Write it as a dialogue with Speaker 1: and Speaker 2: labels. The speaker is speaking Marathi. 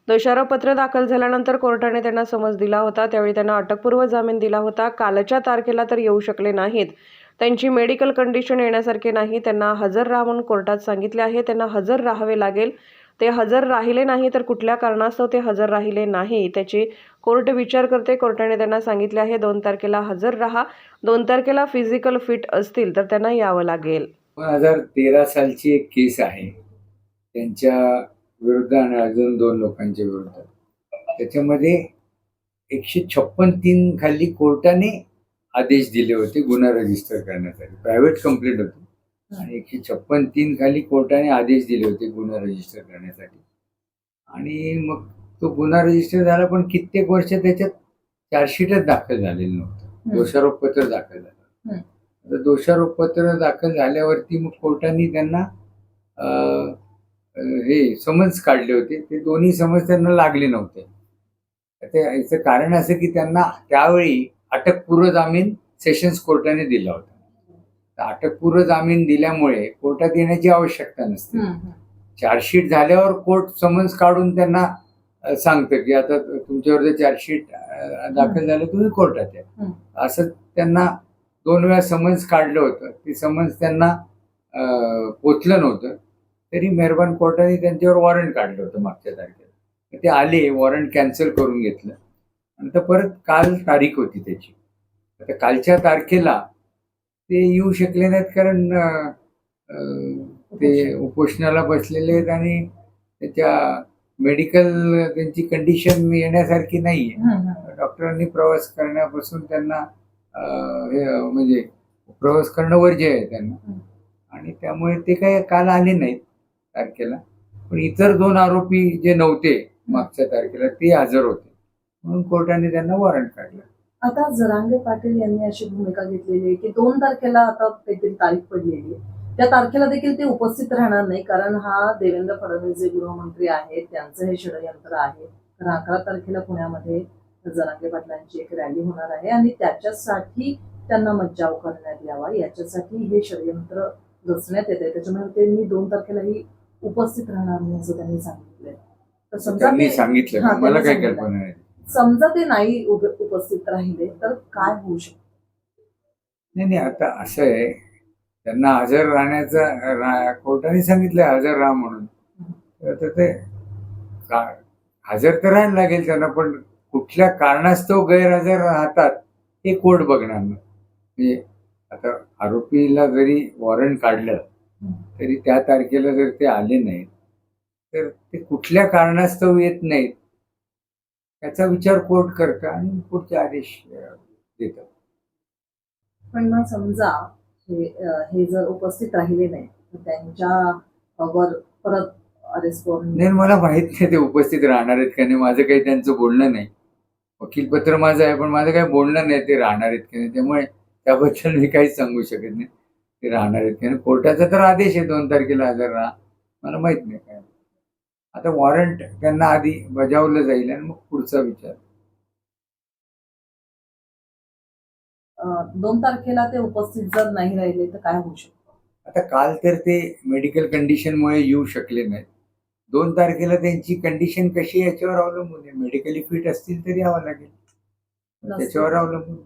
Speaker 1: दोषारोपपत्र दाखल झाल्यानंतर कोर्टाने त्यांना समन्स दिला होता. त्यावेळी त्यांना अटकपूर्व जामीन दिला होता. कालच्या तारखेला तर येऊ शकले नाहीत. त्यांची मेडिकल कंडिशन येण्यासारखे नाही. त्यांना हजर राहा म्हणून कोर्टात सांगितले आहे. त्यांना हजर राहावे लागेल. ते हजर राहिले नाही तर कुठल्या कारणास्तव ते हजर राहिले नाही त्याची कोर्ट विचार करते. कोर्टाने त्यांना सांगितले आहे 2 तारखेला हजर राहा. 2 तारखेला फिजिकल फिट असतील तर त्यांना यावं लागेल.
Speaker 2: 2013 सालची एक केस आहे त्यांच्या विरुद्ध आणि अजून 2 लोकांच्या विरुद्ध. त्याच्यामध्ये 156(3) खाली कोर्टाने आदेश दिले होते गुन्हा रजिस्टर करण्यासाठी. प्रायव्हेट कंप्लेंट होती आणि 156(3) खाली कोर्टाने आदेश दिले होते गुन्हा रजिस्टर करण्यासाठी. आणि मग तो गुन्हा रजिस्टर झाला, पण कित्येक वर्ष त्याच्यात चार्जशीटच दाखल झालेलं नव्हतं. दोषारोपपत्र दाखल झालं. तर दोषारोपपत्र दाखल झाल्यावरती मग कोर्टाने त्यांना हे समन्स काढले होते. ते दोन्ही समन्स त्यांना लागले नव्हते. याचं कारण असं की त्यांना त्यावेळी अटकपूर्व जामीन सेशन्स कोर्टाने दिला होता. अटकपूर्व जामीन दिल्यामुळे कोर्टात येण्याची आवश्यकता नसते. चार्जशीट झाल्यावर कोर्ट समन्स काढून त्यांना सांगतं की आता तुमच्यावर जर चार्जशीट दाखल झालं तुम्ही कोर्टात या. असं त्यांना 2 वेळा समन्स काढलं होतं. ते समन्स त्यांना पोचलं नव्हतं. तरी मेहरबान कोर्टाने त्यांच्यावर वॉरंट काढलं होतं मागच्या तारखेला. ते आले, वॉरंट कॅन्सल करून घेतलं. नंतर परत काल तारीख होती त्याची. आता कालच्या तारखेला ते येऊ शकले नाहीत कारण ते उपोषणाला बसलेले आहेत आणि त्याच्या मेडिकल त्यांची कंडिशन येण्यासारखी नाही आहे. डॉक्टरांनी प्रवास करण्यापासून त्यांना म्हणजे प्रवास करणं वर्ज्य आहे त्यांना. आणि त्यामुळे ते काही काल आले नाहीत तारखेला. पण इतर 2 आरोपी जे नव्हते मागच्या तारखेला ते हजर होते, म्हणून कोर्टाने त्यांना वॉरंट काढलं.
Speaker 3: आता जरांगे पाटील यांनी अशी भूमिका घेतलेली आहे की 2 तारखेला आता काहीतरी तारीख पडलेली आहे, त्या तारखेला देखील ते उपस्थित राहणार नाही, कारण हा देवेंद्र फडणवीस जे गृहमंत्री आहेत त्यांचं हे षडयंत्र आहे. तर 11 तारखेला पुण्यामध्ये जरांगे पाटलांची एक रॅली होणार आहे आणि त्याच्यासाठी त्यांना मज्जाव करण्यात यावा याच्यासाठी हे षडयंत्र रचण्यात येत आहे. त्याच्यामुळे त्यांनी 2 तारखेलाही उपस्थित राहणार नाही असं त्यांनी सांगितलंय. तर समजा
Speaker 2: सांगितलं मला काही कल्पना नाही.
Speaker 3: समजा ते नाही उपस्थित राहिले तर काय होऊ शकतं?
Speaker 2: नाही, आता असं आहे, त्यांना हजर राहण्याचं कोर्टाने सांगितलं हजर राहा म्हणून. तर ते हजर तर राहायला लागेल त्यांना, पण कुठल्या कारणास्तव गैरहजर राहतात हे कोर्ट बघणार ना. म्हणजे आता आरोपीला जरी वॉरंट काढलं तरी त्या तारखेला जर ते आले नाहीत तर ते कुठल्या कारणास्तव येत नाहीत याचा विचार कोर्ट करतं आणि पुढचे आदेश देतं.
Speaker 3: पण मग समजा हे जर उपस्थित राहिले नाही तर त्यांच्यावर परत अरेस्ट
Speaker 2: नाही, मला माहित नाही ते उपस्थित राहणार आहेत का नाही. माझं काही त्यांचं बोलणं नाही. वकीलपत्र माझं आहे, पण माझं काही बोलणं नाही ते राहणार आहेत की नाही. त्यामुळे त्याबद्दल मी काहीच सांगू शकत नाही ते राहणार आहेत की नाही. कोर्टाचा तर आदेश आहे 2 तारखेला हजर राहा. मला माहित नाही काय. आता वॉरंट त्यांना आधी बजावलं जाईल आणि मग पुढचा विचार.
Speaker 3: 2 तारखेला ते उपस्थित जर नाही राहिले तर काय होऊ शकतं?
Speaker 2: आता काल तर ते मेडिकल कंडिशनमुळे येऊ शकले नाहीत. 2 तारखेला त्यांची कंडिशन कशी याच्यावर अवलंबून आहे. मेडिकली फिट असतील तरी यावं लागेल, त्याच्यावर अवलंबून.